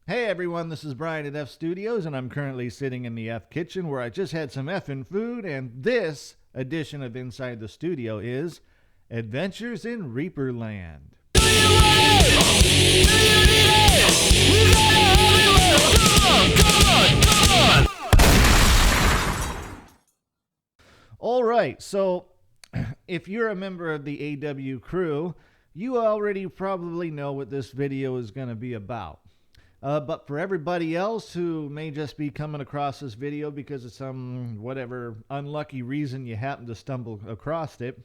Hey everyone, this is Brian at F Studios, and I'm currently sitting in the F Kitchen where I just had some effing food, and this edition of Inside the Studio is Adventures in Reaperland. All right, so if you're a member of the AW crew, you already probably know what this video is going to be about. But for everybody else who may just be coming across this video because of some whatever unlucky reason you happen to stumble across it,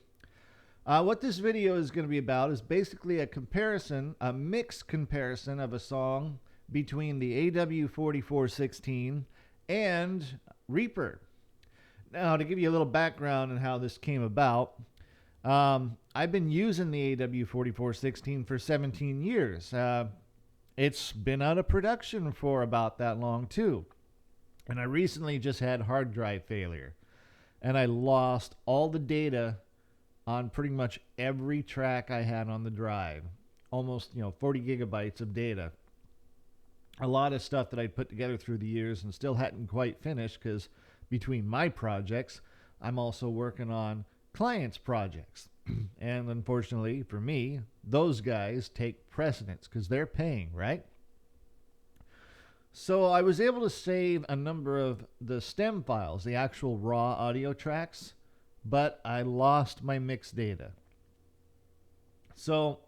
what this video is going to be about is basically a comparison, a mixed comparison of a song between the AW 4416 and Reaper. Now, to give you a little background on how this came about, I've been using the AW 4416 for 17 years. It's been out of production for about that long, too. And I recently just had hard drive failure. And I lost all the data on pretty much every track I had on the drive. Almost, 40 gigabytes of data. A lot of stuff that I put together through the years and still hadn't quite finished because between my projects, I'm also working on clients' projects. And unfortunately for me, those guys take precedence because they're paying, right? So I was able to save a number of the stem files, the actual raw audio tracks, but I lost my mix data. So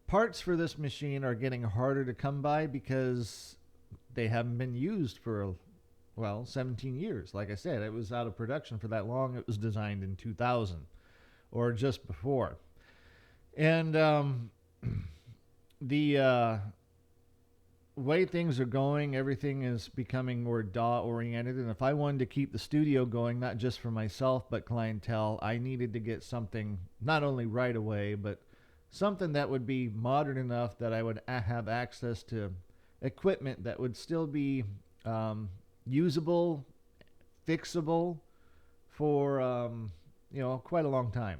parts for this machine are getting harder to come by because they haven't been used for 17 years. Like I said, it was out of production for that long. It was designed in 2000 or just before. And the way things are going, everything is becoming more DAW oriented. And if I wanted to keep the studio going, not just for myself, but clientele, I needed to get something not only right away, but something that would be modern enough that I would have access to equipment that would still be usable, fixable for quite a long time.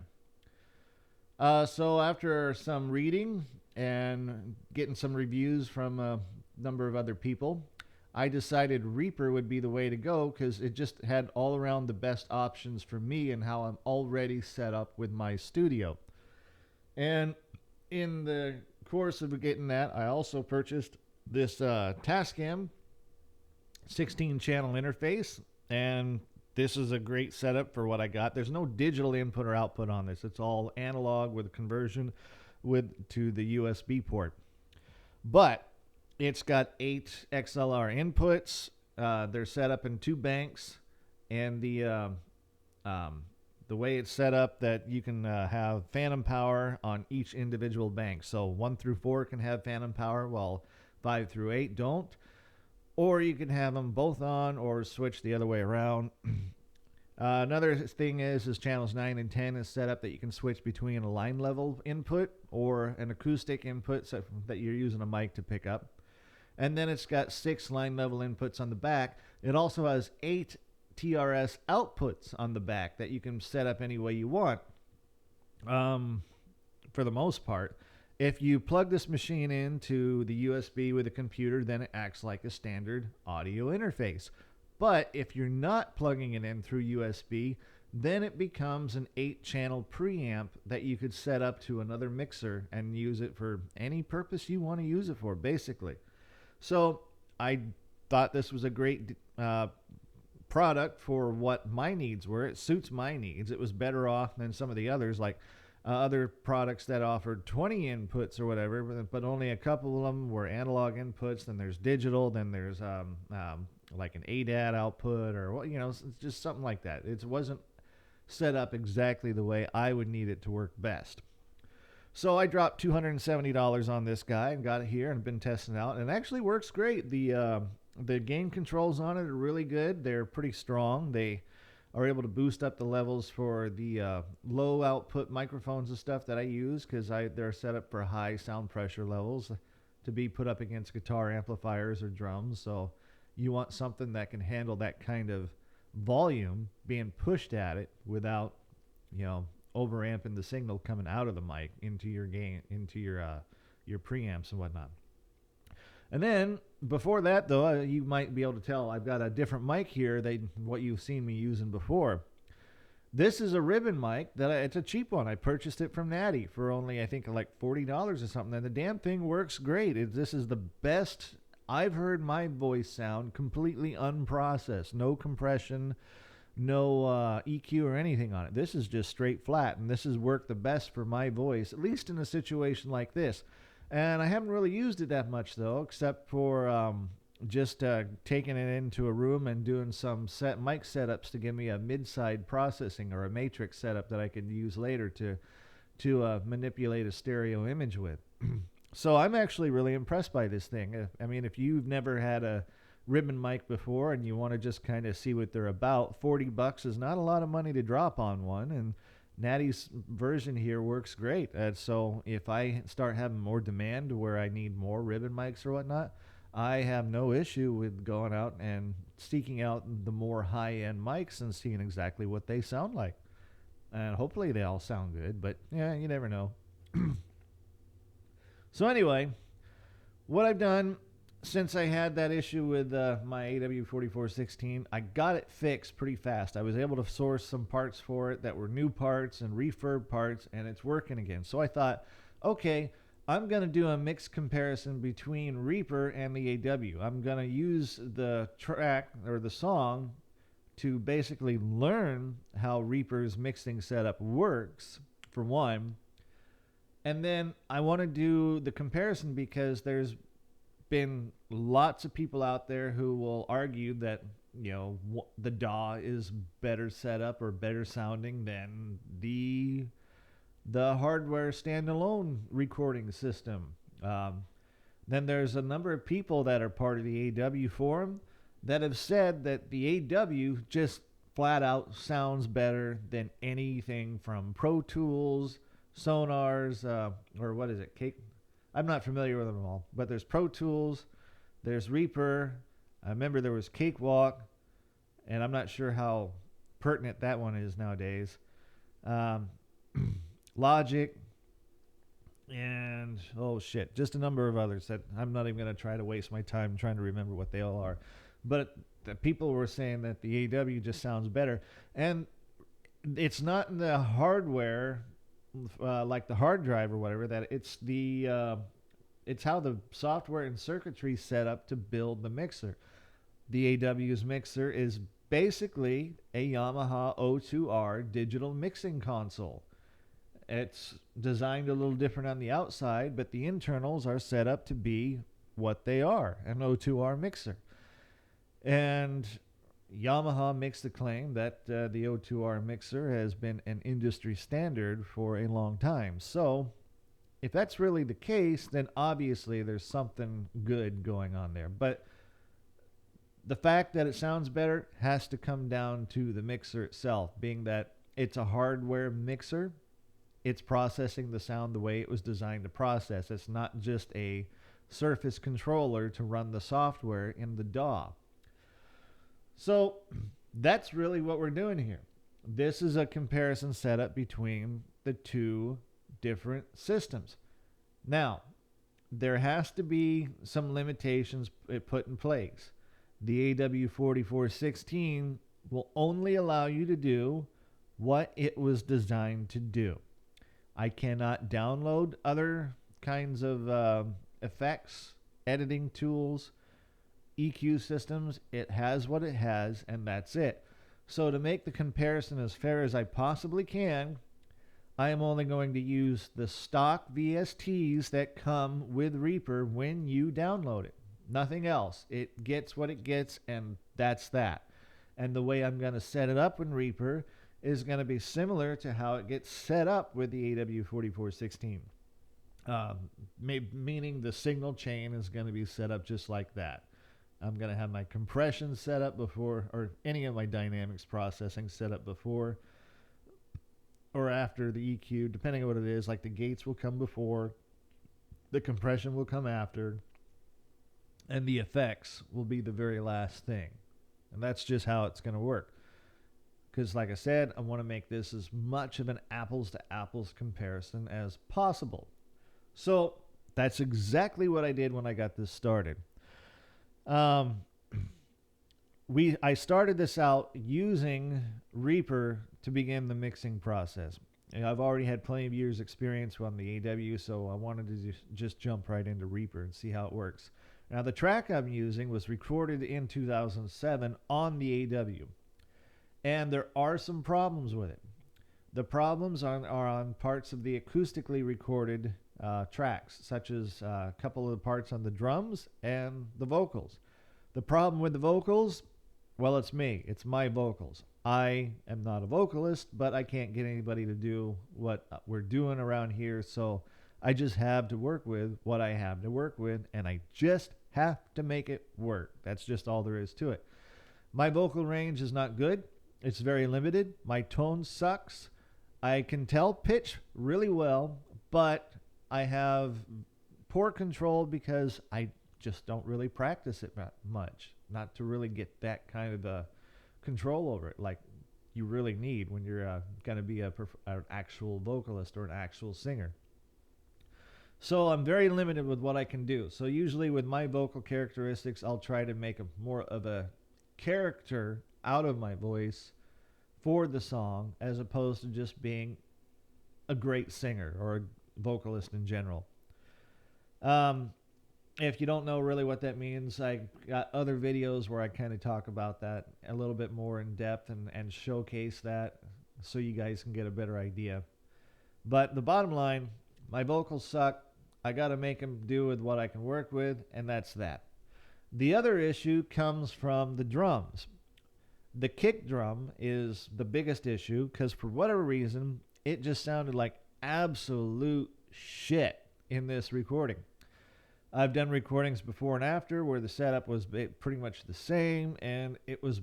So after some reading and getting some reviews from a number of other people, I decided Reaper would be the way to go because it just had all around the best options for me and how I'm already set up with my studio. And in the course of getting that, I also purchased this Tascam 16 channel interface, and this is a great setup for what I got. There's no digital input or output on this. It's all analog with conversion to the USB port. But it's got 8 XLR inputs. They're set up in 2 banks, and the way it's set up that you can have phantom power on each individual bank. So 1 through 4 can have phantom power, while 5 through 8 don't. Or you can have them both on or switch the other way around. Another thing is channels 9 and 10 is set up that you can switch between a line level input or an acoustic input so that you're using a mic to pick up. And then it's got 6 line level inputs on the back. It also has 8 TRS outputs on the back that you can set up any way you want. For the most part. If you plug this machine into the USB with a computer, then it acts like a standard audio interface. But if you're not plugging it in through USB, then it becomes an 8-channel preamp that you could set up to another mixer and use it for any purpose you want to use it for, basically. So I thought this was a great product for what my needs were. It suits my needs. It was better off than some of the others, like other products that offered 20 inputs or whatever, but only a couple of them were analog inputs. Then there's digital. Then there's like an ADAT output, or it's just something like that. It wasn't set up exactly the way I would need it to work best. So I dropped $270 on this guy and got it here and been testing it out, and it actually works great. The gain controls on it are really good. They're pretty strong. They are able to boost up the levels for the low output microphones and stuff that I use because they're set up for high sound pressure levels to be put up against guitar amplifiers or drums. So you want something that can handle that kind of volume being pushed at it without, overamping the signal coming out of the mic into your gain, into your preamps and whatnot. And then before that, though, you might be able to tell I've got a different mic here than what you've seen me using before. This is a ribbon mic it's a cheap one. I purchased it from Natty for only, I think, like $40 or something. And the damn thing works great. This is the best I've heard my voice sound, completely unprocessed, no compression, no EQ or anything on it. This is just straight flat, and this has worked the best for my voice, at least in a situation like this. And I haven't really used it that much, though, except for just taking it into a room and doing some mic setups to give me a mid-side processing or a matrix setup that I could use later to manipulate a stereo image with. So I'm actually really impressed by this thing. I mean, if you've never had a ribbon mic before and you want to just kind of see what they're about, $40 is not a lot of money to drop on one, and Natty's version here works great. So if I start having more demand where I need more ribbon mics or whatnot, I have no issue with going out and seeking out the more high-end mics and seeing exactly what they sound like. And hopefully they all sound good, but yeah, you never know. So anyway, what I've done since I had that issue with my AW4416, I got it fixed pretty fast. I was able to source some parts for it that were new parts and refurb parts, and it's working again. So I thought, okay, I'm going to do a mixed comparison between Reaper and the AW. I'm going to use the track or the song to basically learn how Reaper's mixing setup works, for one. And then I want to do the comparison because there's been lots of people out there who will argue that, you know, the DAW is better set up or better sounding than the hardware standalone recording system. Then there's a number of people that are part of the AW forum that have said that the AW just flat out sounds better than anything from Pro Tools, Sonars, or what is it? I'm not familiar with them all, but there's Pro Tools, there's Reaper. I remember there was Cakewalk, and I'm not sure how pertinent that one is nowadays. Logic, and just a number of others that I'm not even going to try to waste my time trying to remember what they all are. But the people were saying that the AW just sounds better, and it's not in the hardware, like the hard drive or whatever. That it's it's how the software and circuitry set up to build the mixer. The AW's mixer is basically a Yamaha O2R digital mixing console. It's designed a little different on the outside, but the internals are set up to be what they are, an O2R mixer. And Yamaha makes the claim that the O2R mixer has been an industry standard for a long time. So if that's really the case, then obviously there's something good going on there. But the fact that it sounds better has to come down to the mixer itself, being that it's a hardware mixer. It's processing the sound the way it was designed to process. It's not just a surface controller to run the software in the DAW. So that's really what we're doing here. This is a comparison setup between the two different systems. Now, there has to be some limitations put in place. The AW4416 will only allow you to do what it was designed to do. I cannot download other kinds of effects, editing tools, EQ systems. It has what it has, and that's it. So to make the comparison as fair as I possibly can, I am only going to use the stock VSTs that come with Reaper when you download it. Nothing else. It gets what it gets, and that's that. And the way I'm going to set it up in Reaper is going to be similar to how it gets set up with the AW4416. Meaning the signal chain is going to be set up just like that. I'm going to have my compression set up before, or any of my dynamics processing set up before or after the EQ, depending on what it is. Like the gates will come before, the compression will come after, and the effects will be the very last thing. And that's just how it's going to work. Because like I said, I want to make this as much of an apples to apples comparison as possible. So That's exactly what I did when I got this started. Um, I started this out using Reaper to begin the mixing process. And I've already had plenty of years experience on the AW, so I wanted to just jump right into Reaper and see how it works. Now the track I'm using was recorded in 2007 on the AW, and there are some problems with it. The problems are on parts of the acoustically recorded tracks, such as a couple of the parts on the drums and the vocals. The problem with the vocals, well, it's me. It's my vocals. I am not a vocalist, but I can't get anybody to do what we're doing around here, so I just have to work with what I have to work with, and I just have to make it work. That's just all there is to it. My vocal range is not good. It's very limited. My tone sucks. I can tell pitch really well, but I have poor control because I just don't really practice it much. Not to really get that kind of control over it like you really need when you're going to be an actual vocalist or an actual singer. So I'm very limited with what I can do. So usually with my vocal characteristics, I'll try to make more of a character out of my voice for the song as opposed to just being a great singer or a vocalist in general. If you don't know really what that means, I got other videos where I kind of talk about that a little bit more in depth and showcase that so you guys can get a better idea. But the bottom line, my vocals suck. I got to make them do with what I can work with, and that's that. The other issue comes from the drums. The kick drum is the biggest issue because for whatever reason, it just sounded like absolute shit in this recording. I've done recordings before and after where the setup was pretty much the same and it was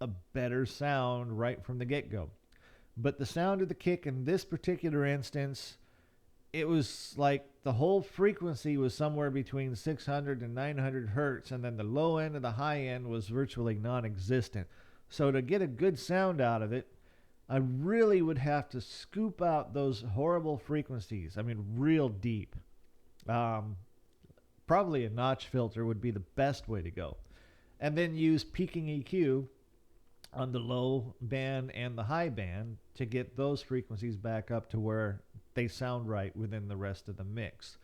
a better sound right from the get-go. But the sound of the kick in this particular instance, it was like the whole frequency was somewhere between 600 and 900 hertz, and then the low end and the high end was virtually non-existent. So to get a good sound out of it, I really would have to scoop out those horrible frequencies. I mean, real deep. Probably a notch filter would be the best way to go. And then use peaking EQ on the low band and the high band to get those frequencies back up to where they sound right within the rest of the mix.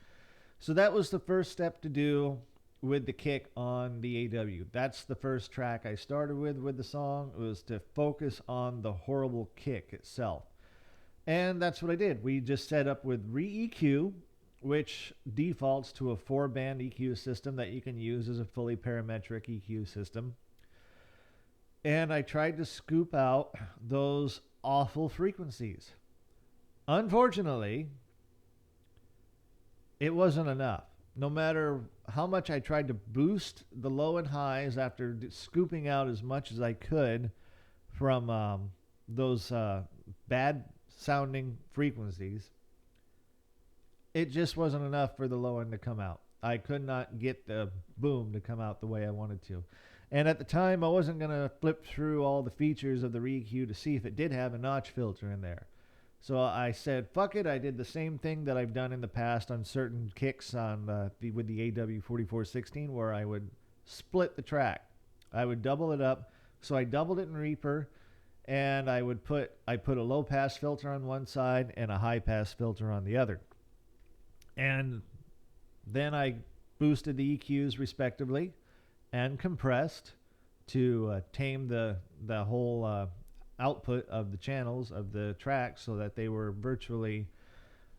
So that was the first step to do with the kick on the AW. That's the first track I started with the song. It was to focus on the horrible kick itself. And that's what I did. We just set up with re-EQ, which defaults to a 4-band EQ system that you can use as a fully parametric EQ system. And I tried to scoop out those awful frequencies. Unfortunately, it wasn't enough. No matter how much I tried to boost the low and highs after scooping out as much as I could from those bad sounding frequencies, it just wasn't enough for the low end to come out. I could not get the boom to come out the way I wanted to. And at the time, I wasn't going to flip through all the features of the re-EQ to see if it did have a notch filter in there. So I said, fuck it. I did the same thing that I've done in the past on certain kicks with the AW4416, where I would split the track. I would double it up. So I doubled it in Reaper, and I put a low pass filter on one side and a high pass filter on the other. And then I boosted the EQs respectively and compressed to tame the whole output of the channels of the tracks so that they were virtually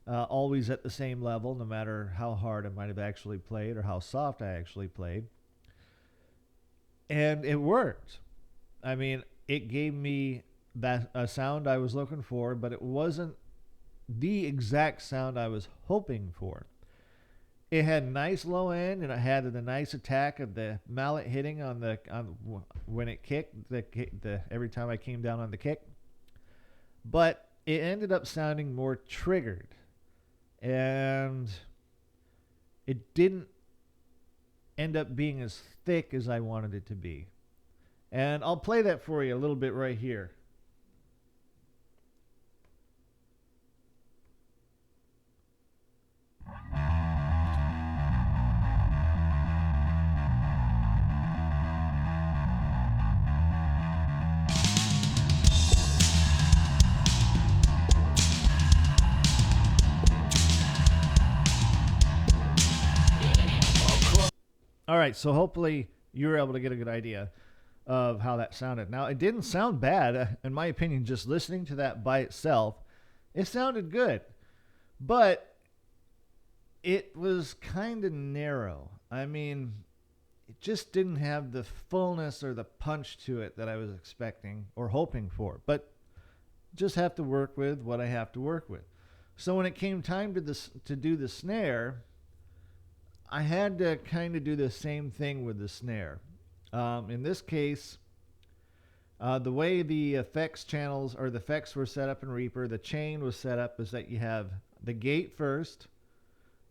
always at the same level, no matter how hard I might have actually played or how soft I actually played. And it worked. I mean, it gave me a sound I was looking for, but it wasn't the exact sound I was hoping for. It had a nice low end, and it had the nice attack of the mallet hitting on when it kicked every time I came down on the kick. But it ended up sounding more triggered, and it didn't end up being as thick as I wanted it to be. And I'll play that for you a little bit right here. All right, so hopefully you were able to get a good idea of how that sounded. Now, it didn't sound bad, in my opinion, just listening to that by itself. It sounded good, but it was kind of narrow. I mean, it just didn't have the fullness or the punch to it that I was expecting or hoping for. But just have to work with what I have to work with. So when it came time to do the snare, I had to kind of do the same thing with the snare. In this case, the way the effects channels or the effects were set up in Reaper, the chain was set up is that you have the gate first,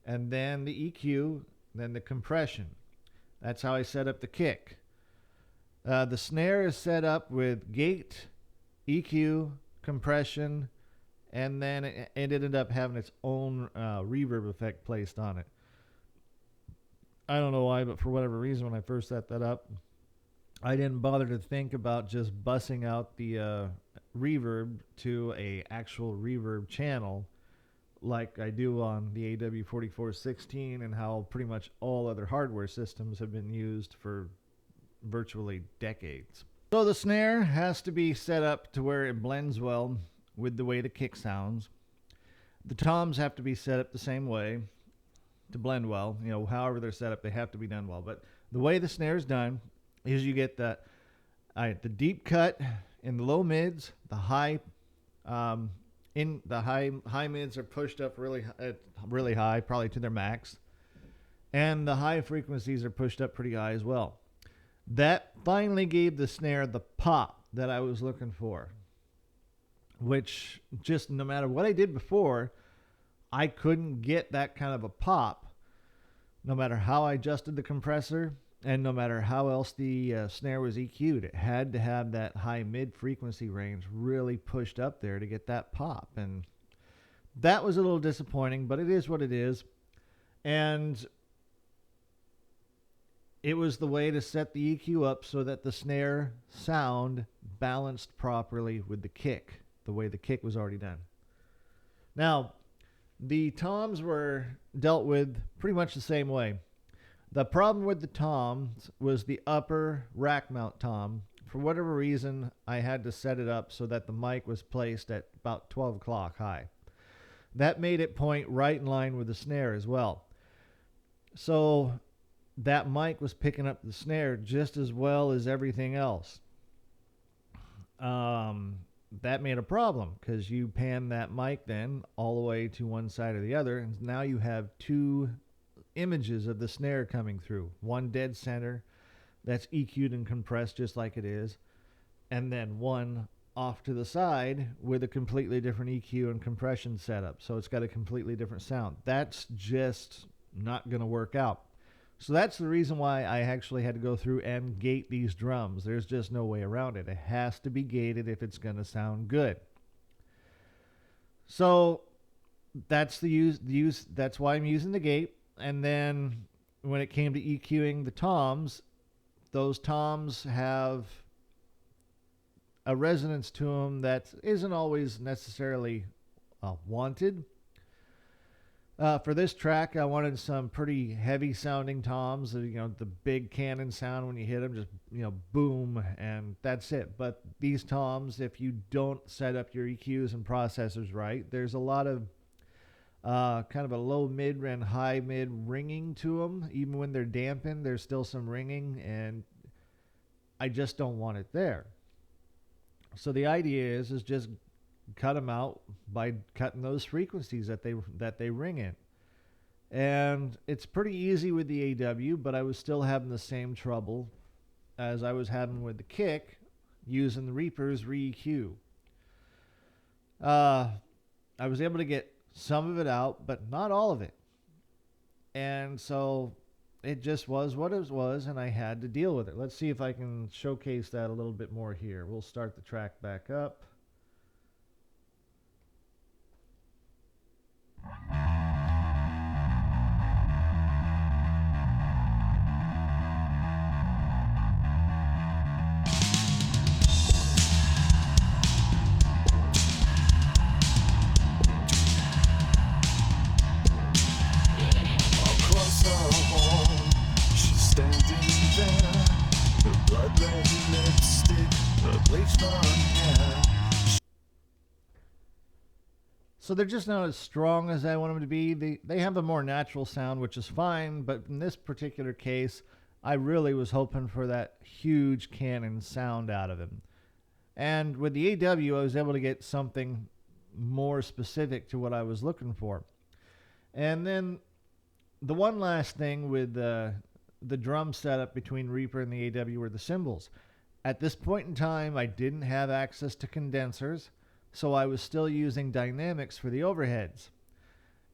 and then the EQ, then the compression. That's how I set up the kick. The snare is set up with gate, EQ, compression, and then it ended up having its own reverb effect placed on it. I don't know why, but for whatever reason, when I first set that up, I didn't bother to think about just bussing out the reverb to a actual reverb channel like I do on the AW4416 and how pretty much all other hardware systems have been used for virtually decades. So the snare has to be set up to where it blends well with the way the kick sounds. The toms have to be set up the same way to blend well. You know, however they're set up, they have to be done well. But the way the snare is done is you get the deep cut in the low mids, the high in the high mids are pushed up really high, probably to their max, and the high frequencies are pushed up pretty high as well. That finally gave the snare the pop that I was looking for, which just no matter what I did before, I couldn't get that kind of a pop no matter how I adjusted the compressor and no matter how else the snare was EQ'd. It had to have that high mid frequency range really pushed up there to get that pop, and that was a little disappointing, but it is what it is. And it was the way to set the EQ up so that the snare sound balanced properly with the kick, the way the kick was already done. Now, the toms were dealt with pretty much the same way. The problem with the toms was the upper rack mount tom. For whatever reason, I had to set it up so that the mic was placed at about 12 o'clock high. That made it point right in line with the snare as well. So that mic was picking up the snare just as well as everything else. That made a problem because you pan that mic then all the way to one side or the other, and now you have two images of the snare coming through. One dead center that's EQ'd and compressed just like it is, and then one off to the side with a completely different EQ and compression setup. So it's got a completely different sound. That's just not going to work out. So that's the reason why I actually had to go through and gate these drums. There's just no way around it. It has to be gated if it's going to sound good. So that's that's why I'm using the gate. And then when it came to EQing the toms, those toms have a resonance to them that isn't always necessarily wanted. For this track, I wanted some pretty heavy sounding toms, the big cannon sound when you hit them, just, boom, and that's it. But these toms, if you don't set up your EQs and processors right, there's a lot of kind of a low mid and high mid ringing to them. Even when they're dampened, there's still some ringing, and I just don't want it there. So the idea is just cut them out by cutting those frequencies that they ring in. And it's pretty easy with the AW, but I was still having the same trouble as I was having with the kick using the Reaper's re-EQ. I was able to get some of it out, but not all of it. And so it just was what it was, and I had to deal with it. Let's see if I can showcase that a little bit more here. We'll start the track back up. Across the hall, she stands standing there, her blood red lipstick, her bleached blonde hair. So they're just not as strong as I want them to be. They have a more natural sound, which is fine. But in this particular case, I really was hoping for that huge cannon sound out of him. And with the AW, I was able to get something more specific to what I was looking for. And then the one last thing with the drum setup between Reaper and the AW were the cymbals. At this point in time, I didn't have access to condensers, so I was still using dynamics for the overheads.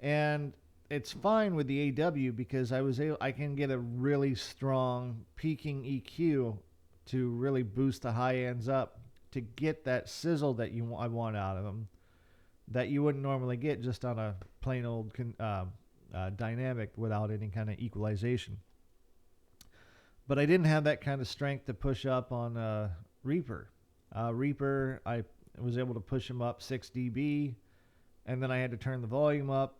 And it's fine with the AW because I can get a really strong peaking EQ to really boost the high ends up to get that sizzle that I want out of them that you wouldn't normally get just on a plain old dynamic without any kind of equalization. But I didn't have that kind of strength to push up on Reaper. Reaper, I was able to push him up 6 dB, and then I had to turn the volume up,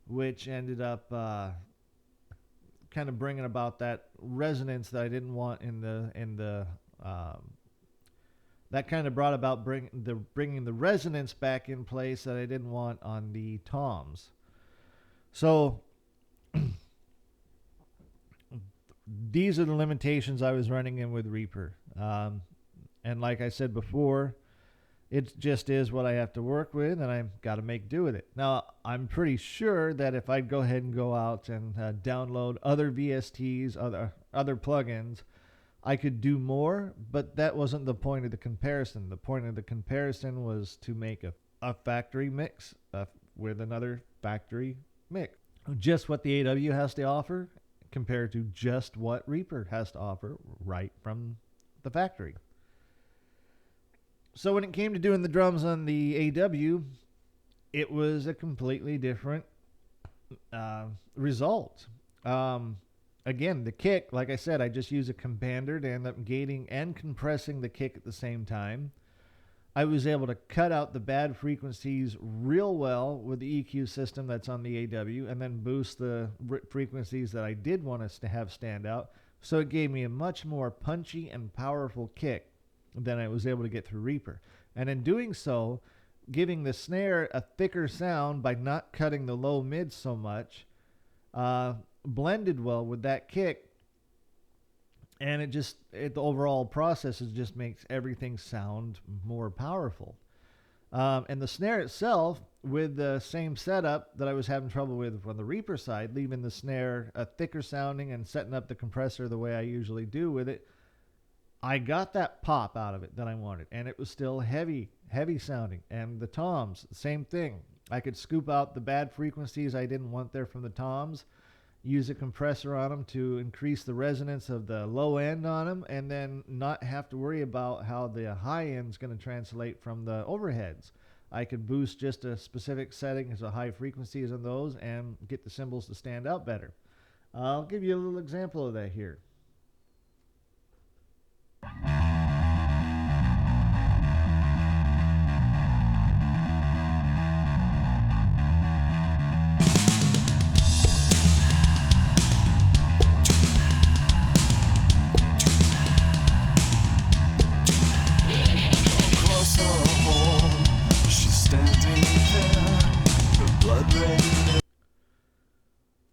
which ended up kind of bringing about that resonance that I didn't want in the that kind of brought about bringing the resonance back in place that I didn't want on the toms. So these are the limitations I was running in with Reaper. And like I said before, it just is what I have to work with, and I've got to make do with it. Now, I'm pretty sure that if I'd go ahead and go out and download other VSTs, other plugins, I could do more, but that wasn't the point of the comparison. The point of the comparison was to make a factory mix with another factory mix. Just what the AW has to offer compared to just what Reaper has to offer right from the factory. So when it came to doing the drums on the AW, it was a completely different result. Again, the kick, like I said, I just use a compander to end up gating and compressing the kick at the same time. I was able to cut out the bad frequencies real well with the EQ system that's on the AW and then boost the frequencies that I did want us to have stand out. So it gave me a much more punchy and powerful kick than I was able to get through Reaper. And in doing so, giving the snare a thicker sound by not cutting the low mid so much, blended well with that kick. And the overall process just makes everything sound more powerful. And the snare itself, with the same setup that I was having trouble with on the Reaper side, leaving the snare a thicker sounding and setting up the compressor the way I usually do with it, I got that pop out of it that I wanted. And it was still heavy sounding. And the toms, same thing. I could scoop out the bad frequencies I didn't want there from the toms, use a compressor on them to increase the resonance of the low end on them, and then not have to worry about how the high end is going to translate from the overheads. I could boost just a specific setting as a high frequencies on those and get the cymbals to stand out better. I'll give you a little example of that here.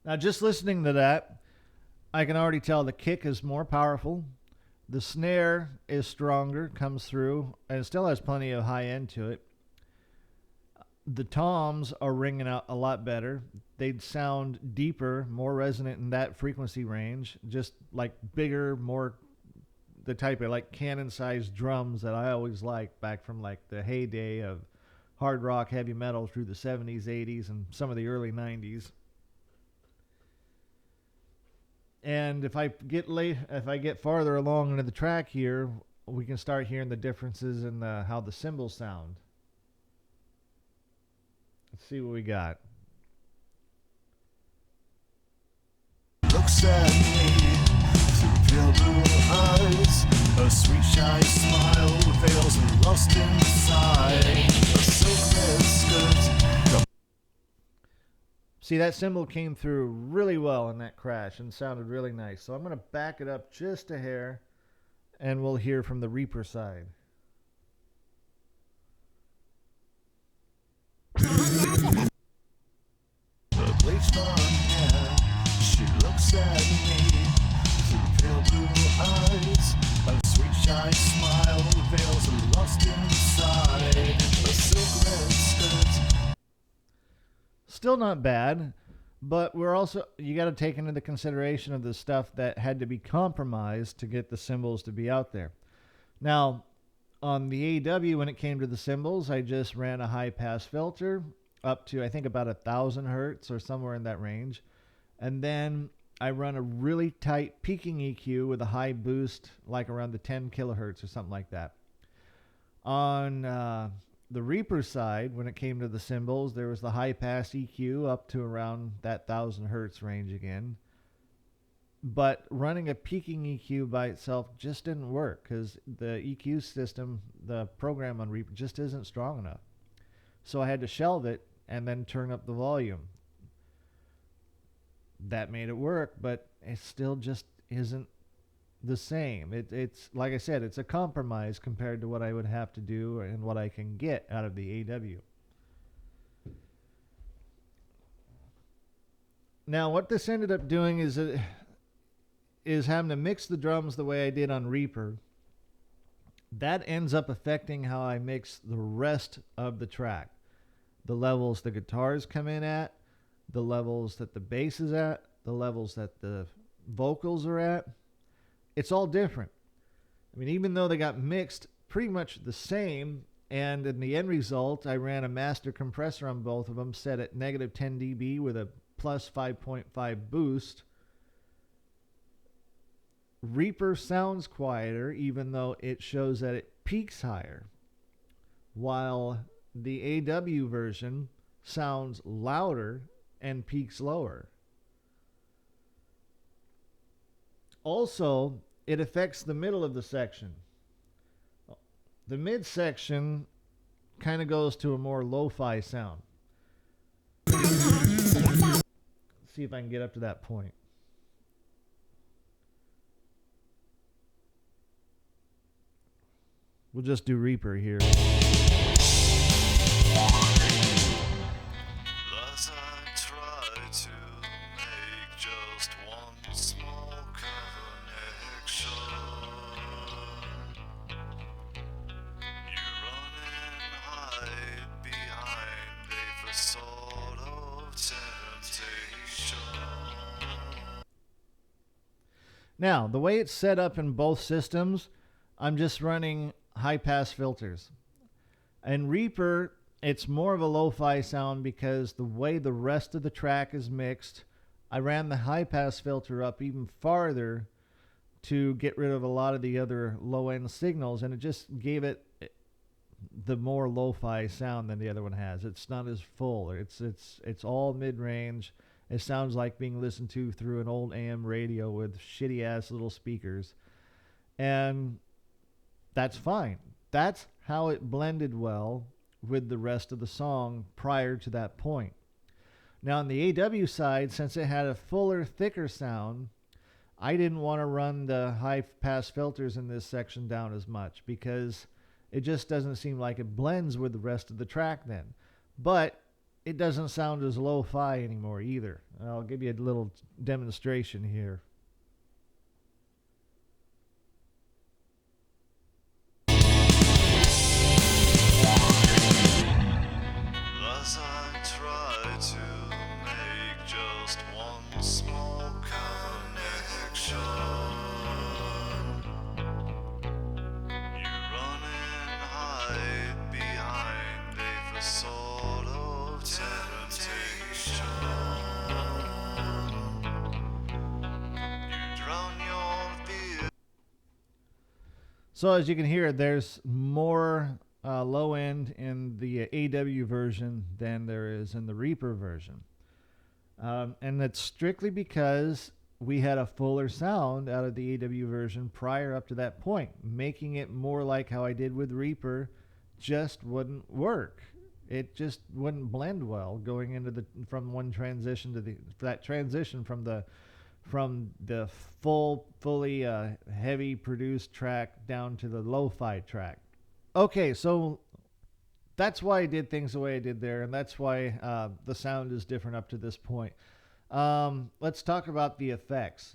Now, just listening to that, I can already tell the kick is more powerful. The snare is stronger, comes through, and it still has plenty of high end to it. The toms are ringing out a lot better. They'd sound deeper, more resonant in that frequency range, just like bigger, more the type of like cannon-sized drums that I always liked back from like the heyday of hard rock, heavy metal through the 70s, 80s, and some of the early 90s. And if I get farther along into the track here, we can start hearing the differences in how the cymbals sound. Let's see what we got. Looks at me through pale blue eyes, a sweet shy smile veils are lost inside a silk red skirt. See, that cymbal came through really well in that crash and sounded really nice. So I'm going to back it up just a hair, and we'll hear from the Reaper side. The bleached blonde hair, she looks at me through pale blue eyes. A sweet shy smile veils a lust inside. A silk red skirt. Still not bad, but you got to take into the consideration of the stuff that had to be compromised to get the cymbals to be out there. Now, on the AW, when it came to the cymbals, I just ran a high pass filter up to, I think, about 1,000 hertz or somewhere in that range. And then I run a really tight peaking EQ with a high boost, like around the 10 kilohertz or something like that. On the Reaper side, when it came to the cymbals, there was the high pass EQ up to around that 1,000 hertz range again. But running a peaking EQ by itself just didn't work because the EQ system, the program on Reaper, just isn't strong enough. So I had to shelve it and then turn up the volume. That made it work, but it still just isn't the same. It's like I said, it's a compromise compared to what I would have to do and what I can get out of the AW. Now, what this ended up doing is having to mix the drums the way I did on Reaper. That ends up affecting how I mix the rest of the track. The levels the guitars come in at, the levels that the bass is at, the levels that the vocals are at. It's all different. I mean, even though they got mixed pretty much the same, and in the end result, I ran a master compressor on both of them set at negative 10 dB with a plus 5.5 boost. Reaper sounds quieter, even though it shows that it peaks higher, while the AW version sounds louder and peaks lower. Also, it affects the middle of the section. The mid section kind of goes to a more lo-fi sound. Let's see if I can get up to that point. We'll just do Reaper here. As I try to make just one small connection, you run and hide behind a facade of temptation. Now, the way it's set up in both systems, I'm just running high-pass filters. In Reaper, it's more of a lo-fi sound because the way the rest of the track is mixed, I ran the high-pass filter up even farther to get rid of a lot of the other low-end signals, and it just gave it the more lo-fi sound than the other one has. It's not as full. It's all mid-range. It sounds like being listened to through an old AM radio with shitty-ass little speakers. And that's fine. That's how it blended well with the rest of the song prior to that point. Now on the AW side, since it had a fuller, thicker sound, I didn't want to run the high pass filters in this section down as much because it just doesn't seem like it blends with the rest of the track then. But it doesn't sound as lo-fi anymore either. I'll give you a little demonstration here. As I try to make just one small connection, you run and hide behind a facade of temptation. You drown your fear. So as you can hear, there's more low end in the AW version than there is in the Reaper version. And that's strictly because we had a fuller sound out of the AW version prior up to that point. Making it more like how I did with Reaper just wouldn't work. It just wouldn't blend well going into the from one transition to the that transition from the fully heavy produced track down to the lo-fi track. Okay, so that's why I did things the way I did there, and that's why the sound is different up to this point. Let's talk about the effects.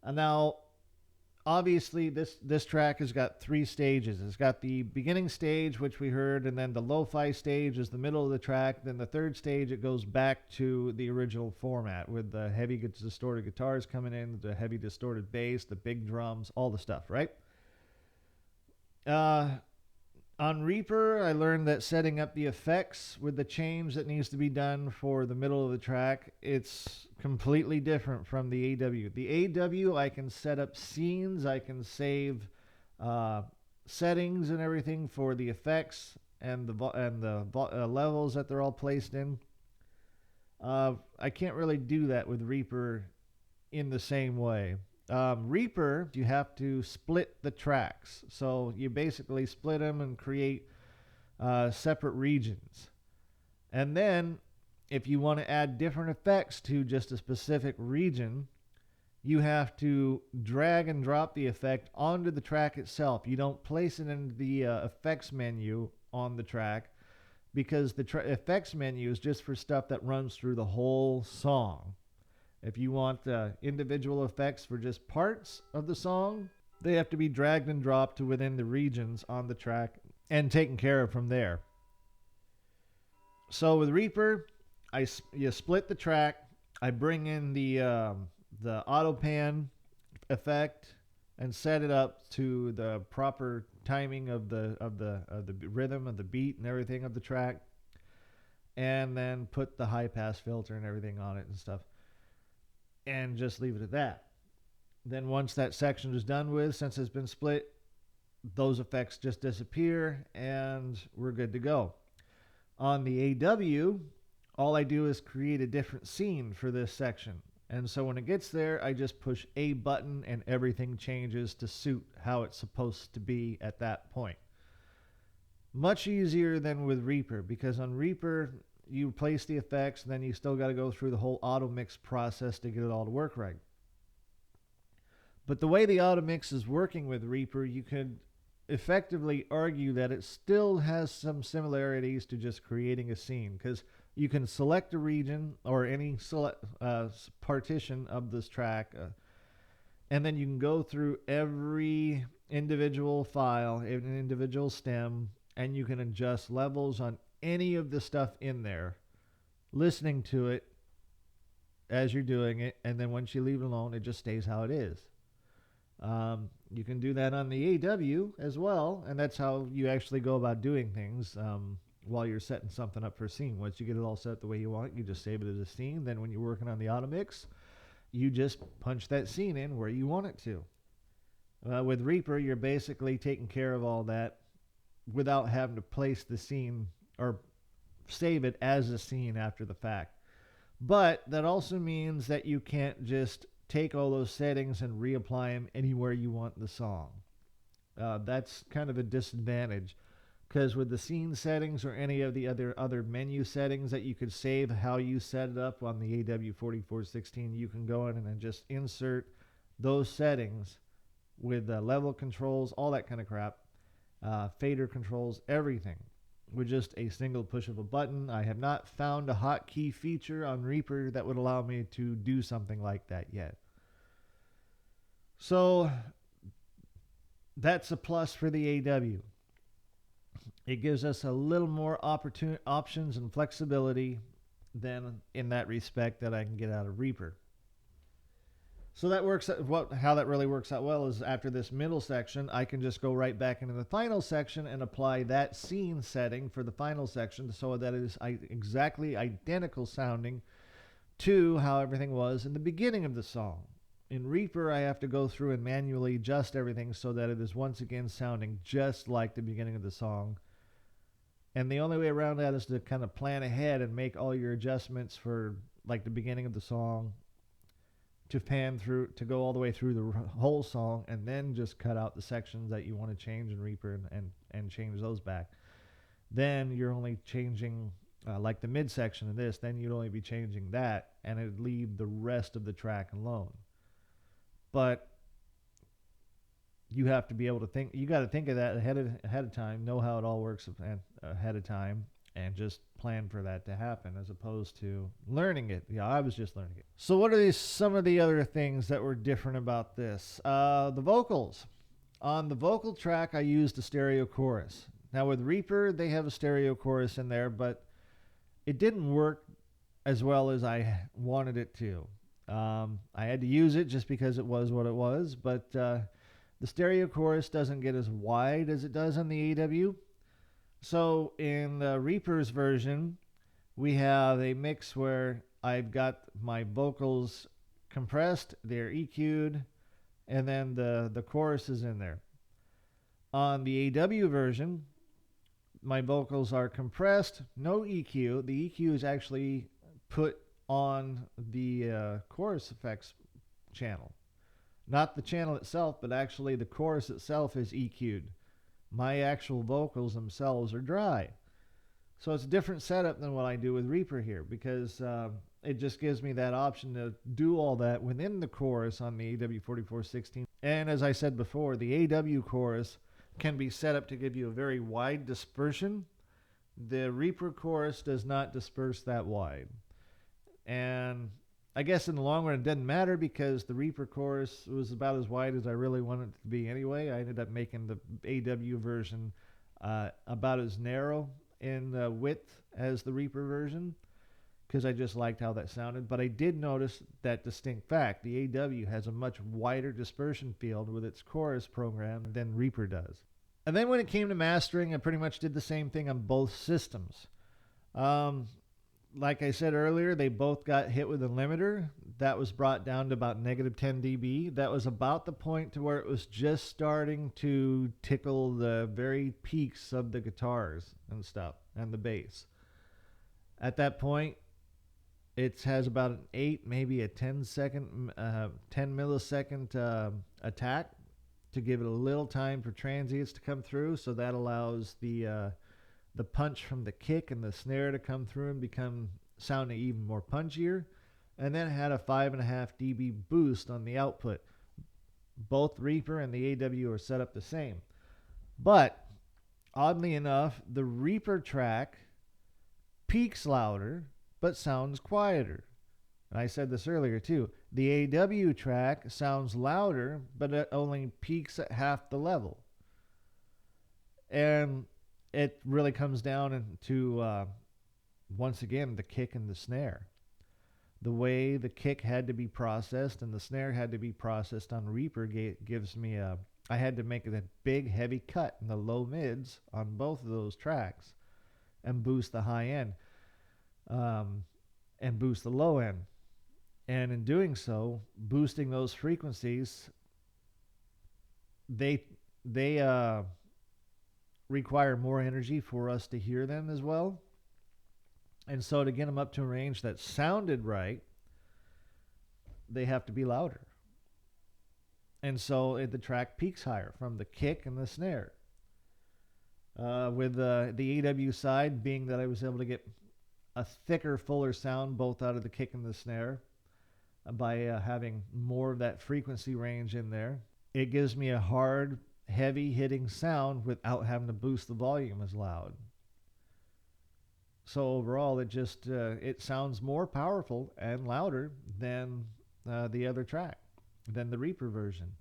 Now, obviously, this track has got three stages. It's got the beginning stage, which we heard, and then the lo-fi stage is the middle of the track. Then the third stage, it goes back to the original format with the heavy distorted guitars coming in, the heavy distorted bass, the big drums, all the stuff, right? Uh, on Reaper, I learned that setting up the effects with the change that needs to be done for the middle of the track, it's completely different from the AW. The AW, I can set up scenes, I can save settings and everything for the effects and the levels that they're all placed in. I can't really do that with Reaper in the same way. Reaper, you have to split the tracks. So you basically split them and create separate regions. And then, if you want to add different effects to just a specific region, you have to drag and drop the effect onto the track itself. You don't place it in the effects menu on the track because the effects menu is just for stuff that runs through the whole song. If you want individual effects for just parts of the song, they have to be dragged and dropped to within the regions on the track and taken care of from there. So with Reaper, you split the track. I bring in the auto pan effect and set it up to the proper timing of the rhythm of the beat and everything of the track, and then put the high pass filter and everything on it and stuff, and just leave it at that. Then once that section is done with, since it's been split, those effects just disappear and we're good to go. On the AW, all I do is create a different scene for this section. And so when it gets there, I just push a button and everything changes to suit how it's supposed to be at that point. Much easier than with Reaper, because on Reaper, you place the effects, and then you still got to go through the whole auto mix process to get it all to work right. But the way the auto mix is working with Reaper, you could effectively argue that it still has some similarities to just creating a scene, because you can select a region or any partition of this track, and then you can go through every individual file, an individual stem, and you can adjust levels on any of the stuff in there, listening to it as you're doing it, and then once you leave it alone, it just stays how it is. You can do that on the AW as well, and that's how you actually go about doing things while you're setting something up for a scene. Once you get it all set the way you want, you just save it as a scene. Then when you're working on the auto mix, you just punch that scene in where you want it to. With Reaper, you're basically taking care of all that without having to place the scene or save it as a scene after the fact. But that also means that you can't just take all those settings and reapply them anywhere you want in the song. That's kind of a disadvantage, because with the scene settings or any of the other menu settings that you could save how you set it up on the AW4416, you can go in and then just insert those settings with level controls, all that kind of crap, fader controls, everything, with just a single push of a button. I have not found a hotkey feature on Reaper that would allow me to do something like that yet. So that's a plus for the AW. It gives us a little more options and flexibility than in that respect that I can get out of Reaper. So that works. How that really works out well is after this middle section, I can just go right back into the final section and apply that scene setting for the final section so that it is exactly identical sounding to how everything was in the beginning of the song. In Reaper, I have to go through and manually adjust everything so that it is once again sounding just like the beginning of the song. And the only way around that is to kind of plan ahead and make all your adjustments for like the beginning of the song, to pan through, to go all the way through the whole song, and then just cut out the sections that you want to change in Reaper and change those back. then you're only changing like the midsection of this, then you'd only be changing that, and it'd leave the rest of the track alone. But you have to be able to think. You got to think of that ahead of time, know how it all works ahead of time, and just plan for that to happen, as opposed to learning it. Yeah, I was just learning it. So, what are some of the other things that were different about this? The vocals. On the vocal track, I used a stereo chorus. Now with Reaper, they have a stereo chorus in there, but it didn't work as well as I wanted it to. I had to use it just because it was what it was, but the stereo chorus doesn't get as wide as it does on the AW. So in the Reaper's version, we have a mix where I've got my vocals compressed, they're EQ'd, and then the chorus is in there. On the AW version, my vocals are compressed, no EQ. The EQ is actually put on the chorus effects channel. Not the channel itself, but actually the chorus itself is EQ'd. My actual vocals themselves are dry. So it's a different setup than what I do with Reaper here, because it just gives me that option to do all that within the chorus on the AW4416. And as I said before, the AW chorus can be set up to give you a very wide dispersion. The Reaper chorus does not disperse that wide. And I guess in the long run it doesn't matter, because the Reaper chorus was about as wide as I really wanted it to be anyway. I ended up making the AW version about as narrow in width as the Reaper version, because I just liked how that sounded. But I did notice that distinct fact. The AW has a much wider dispersion field with its chorus program than Reaper does. And then when it came to mastering, I pretty much did the same thing on both systems. Like I said earlier, they both got hit with a limiter. That was brought down to about negative 10 dB. That was about the point to where it was just starting to tickle the very peaks of the guitars and stuff, and the bass. At that point, it has about an 8, maybe a 10 millisecond attack to give it a little time for transients to come through. So that allows the punch from the kick and the snare to come through and become sounding even more punchier. And then it had a 5.5 dB boost on the output. Both Reaper and the AW are set up the same. But oddly enough, the Reaper track peaks louder but sounds quieter. And I said this earlier too. The AW track sounds louder, but it only peaks at half the level. And it really comes down to, once again, the kick and the snare. The way the kick had to be processed and the snare had to be processed on Reaper gives me I had to make a big, heavy cut in the low mids on both of those tracks and boost the high end and boost the low end. And in doing so, boosting those frequencies, they require more energy for us to hear them as well. And so to get them up to a range that sounded right, they have to be louder. And so the track peaks higher from the kick and the snare. With the AW side being that I was able to get a thicker, fuller sound both out of the kick and the snare by having more of that frequency range in there. It gives me a hard, heavy hitting sound without having to boost the volume as loud. So overall, it sounds more powerful and louder than the other track, than the Reaper version.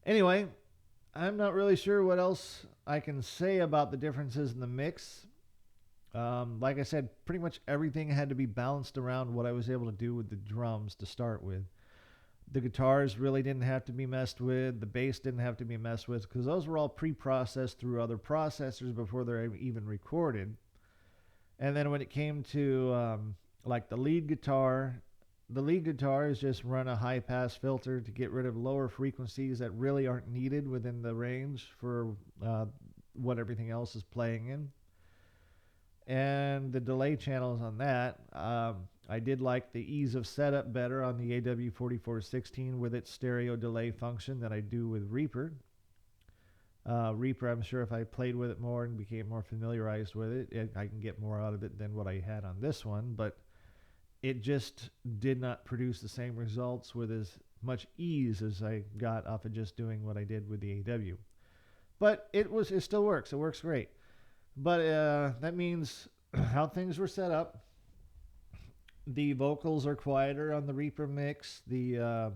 Anyway, I'm not really sure what else I can say about the differences in the mix. Like I said, pretty much everything had to be balanced around what I was able to do with the drums to start with. The guitars really didn't have to be messed with. The bass didn't have to be messed with, because those were all pre-processed through other processors before they're even recorded. And then when it came to like the lead guitar is just run a high-pass filter to get rid of lower frequencies that really aren't needed within the range for what everything else is playing in. And the delay channels on that, I did like the ease of setup better on the AW4416 with its stereo delay function than I do with Reaper. Reaper, I'm sure if I played with it more and became more familiarized with it, I can get more out of it than what I had on this one. But it just did not produce the same results with as much ease as I got off of just doing what I did with the AW. But it still works. It works great. But that means how things were set up. The vocals are quieter on the Reaper mix. The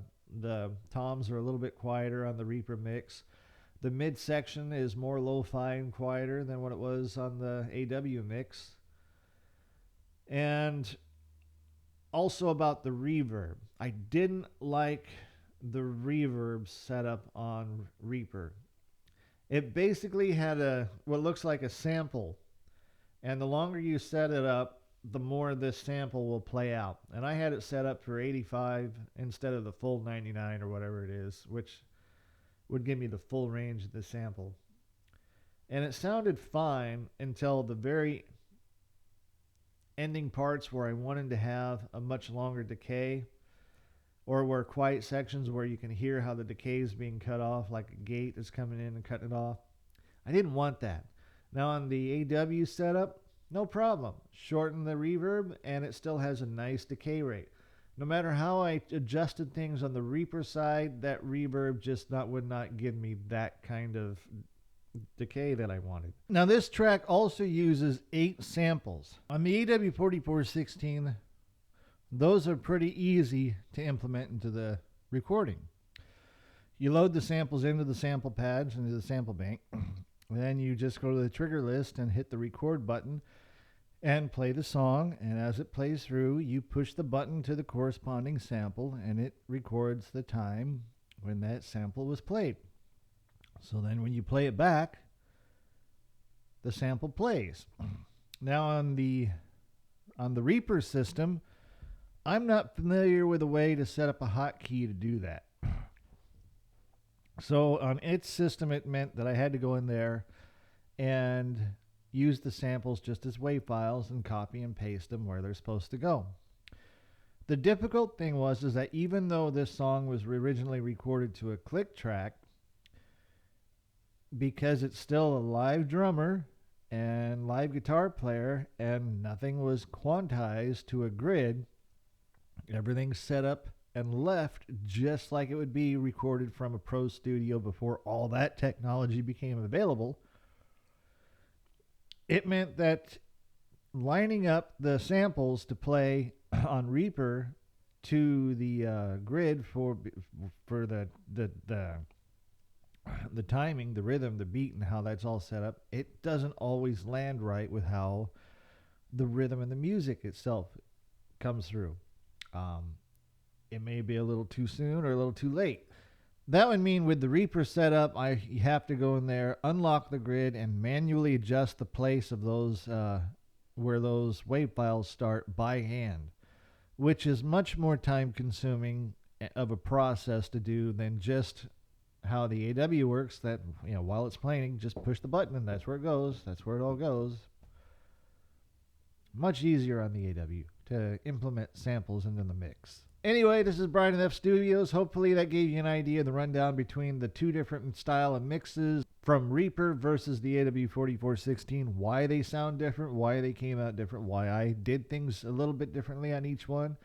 toms are a little bit quieter on the Reaper mix. The midsection is more lo-fi and quieter than what it was on the AW mix. And also about the reverb. I didn't like the reverb setup on Reaper. It basically had what looks like a sample. And the longer you set it up, the more this sample will play out. And I had it set up for 85 instead of the full 99 or whatever it is, which would give me the full range of the sample. And it sounded fine until the very ending parts where I wanted to have a much longer decay, or where quiet sections where you can hear how the decay is being cut off, like a gate is coming in and cutting it off. I didn't want that. Now on the AW setup, no problem. Shorten the reverb and it still has a nice decay rate. No matter how I adjusted things on the Reaper side, that reverb just would not give me that kind of decay that I wanted. Now this track also uses 8 samples. On the AW4416, those are pretty easy to implement into the recording. You load the samples into the sample pads, into the sample bank, and then you just go to the trigger list and hit the record button and play the song, and as it plays through, you push the button to the corresponding sample and it records the time when that sample was played. So then when you play it back, the sample plays. Now on the Reaper system, I'm not familiar with a way to set up a hotkey to do that. So on its system, it meant that I had to go in there and use the samples just as WAV files and copy and paste them where they're supposed to go. The difficult thing was that even though this song was originally recorded to a click track, because it's still a live drummer and live guitar player and nothing was quantized to a grid, everything's set up and left just like it would be recorded from a pro studio before all that technology became available. It meant that lining up the samples to play on Reaper to the grid for the timing, the rhythm, the beat, and how that's all set up, it doesn't always land right with how the rhythm and the music itself comes through. It may be a little too soon or a little too late. That would mean with the Reaper setup, you have to go in there, unlock the grid, and manually adjust the place of those where those WAV files start by hand, which is much more time consuming of a process to do than just how the AW works, that while it's playing, just push the button and that's where it goes. That's where it all goes. Much easier on the AW to implement samples into the mix. Anyway, this is Brian at F Studios. Hopefully that gave you an idea of the rundown between the two different style of mixes from Reaper versus the AW4416, why they sound different, why they came out different, why I did things a little bit differently on each one,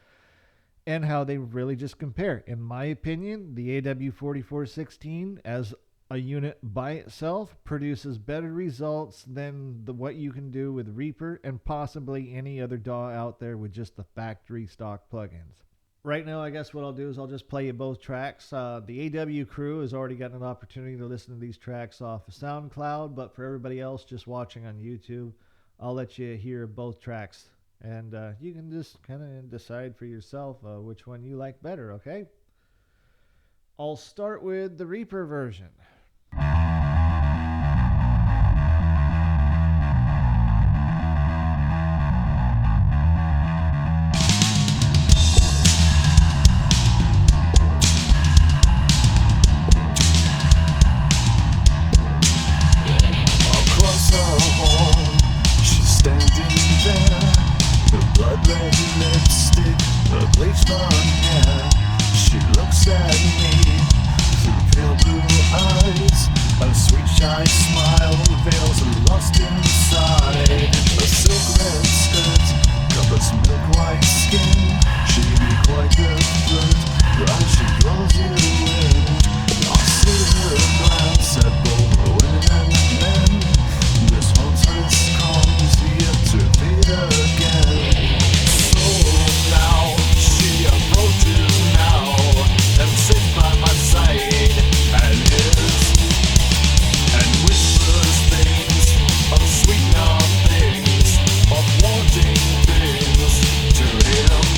and how they really just compare. In my opinion, the AW4416 as a unit by itself produces better results than what you can do with Reaper and possibly any other DAW out there with just the factory stock plugins. Right now, I guess what I'll do is I'll just play you both tracks. The AW crew has already gotten an opportunity to listen to these tracks off of SoundCloud, but for everybody else just watching on YouTube, I'll let you hear both tracks. And you can just kind of decide for yourself which one you like better, okay? I'll start with the Reaper version. Across our home, she's standing there. The blood-red lipstick, the bleached blonde hair. She looks at me through pale blue eyes. shy smile veils are lost inside. A silk red skirt covers milk white skin. She be quite the flirt as she draws you in. I see her glance at both women and men. This hauntless comes yet to fade again. So now she approaches now and sits by my side and whispers things of sweet nothings, of wanting things to him.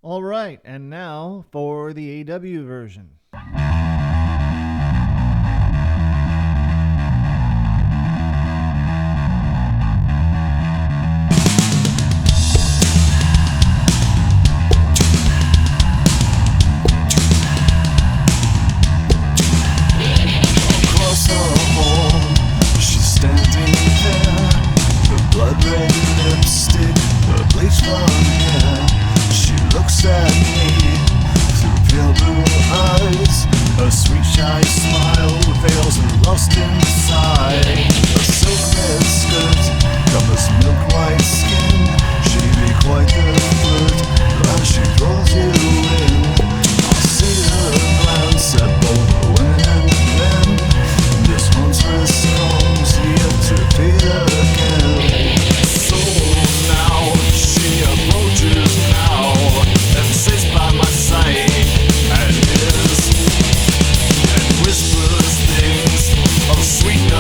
All right, and now for the AW version. Across her home, she's standing there. Her blood red lipstick, her bleached blonde hair. She looks at me through pale blue eyes. Her sweet shy smile veils her lost inside. Her silk red skirt covers milk white skin. She be quite the flirt as she draws you in. I see her glance at both women and men. This huntress comes here to feed again. So now she approaches now and sits by my side and whispers things of sweet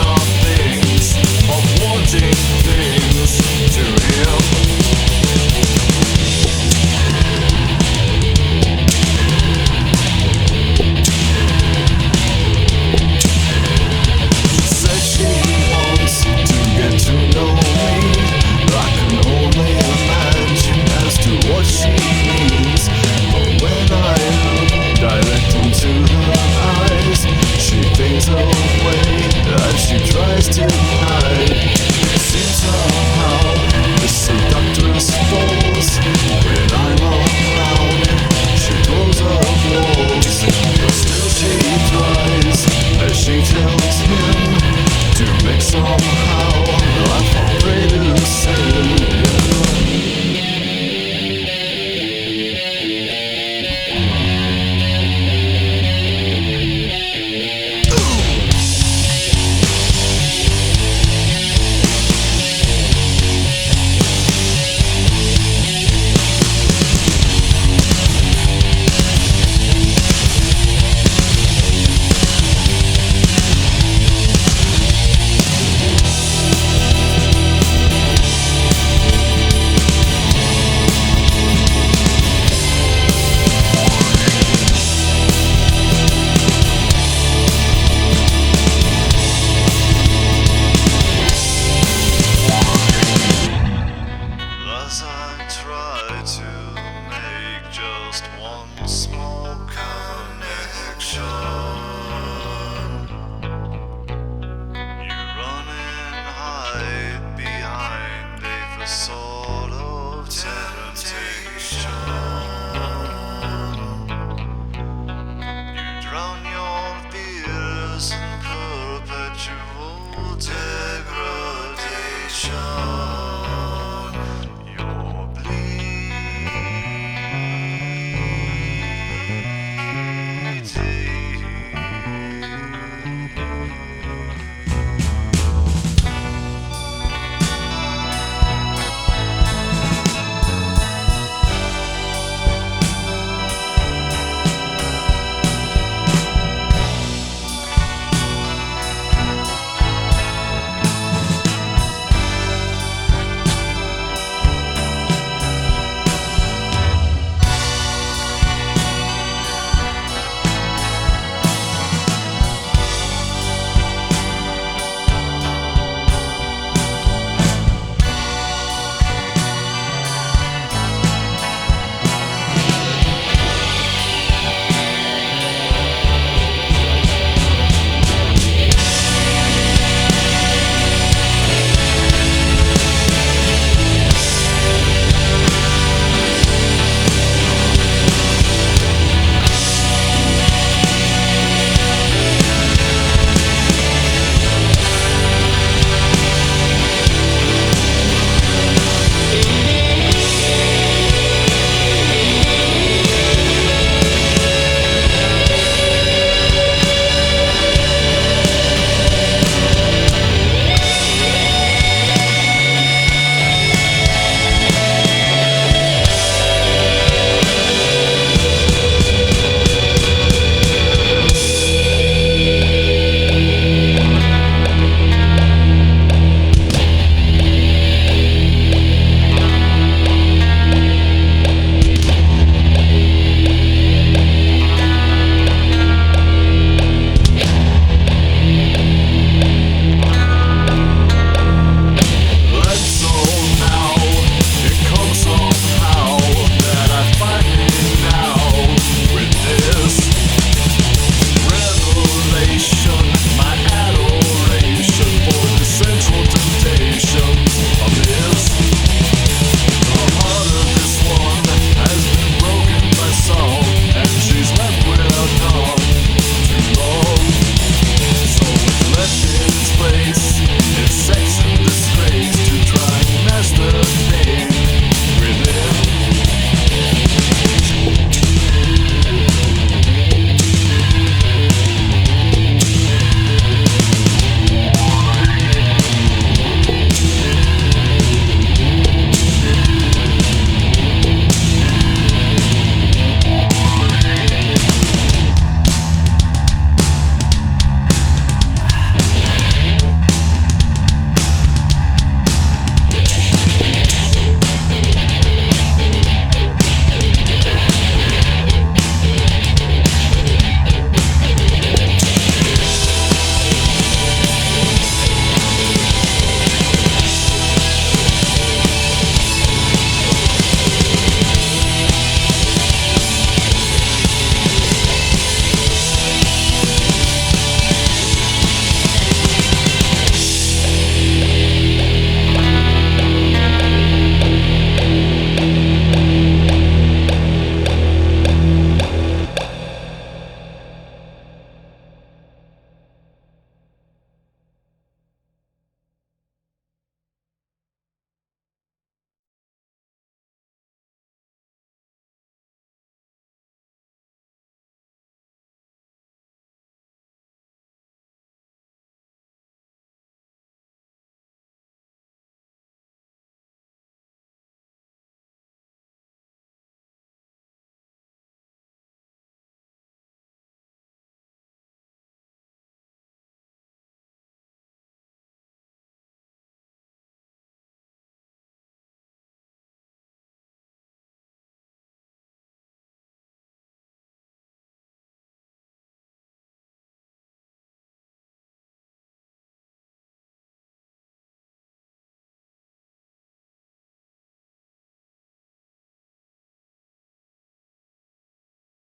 things, of wanting things to him. Said she wants to get to know me. I can only imagine as to what she means. But when I look direct into her eyes, she fades away as she tries to hide. It seems somehow the seductress falls when I'm around. She throws up walls, but still she tries as she tells him to make somehow I fall prey to sin. As I try to make just one smile.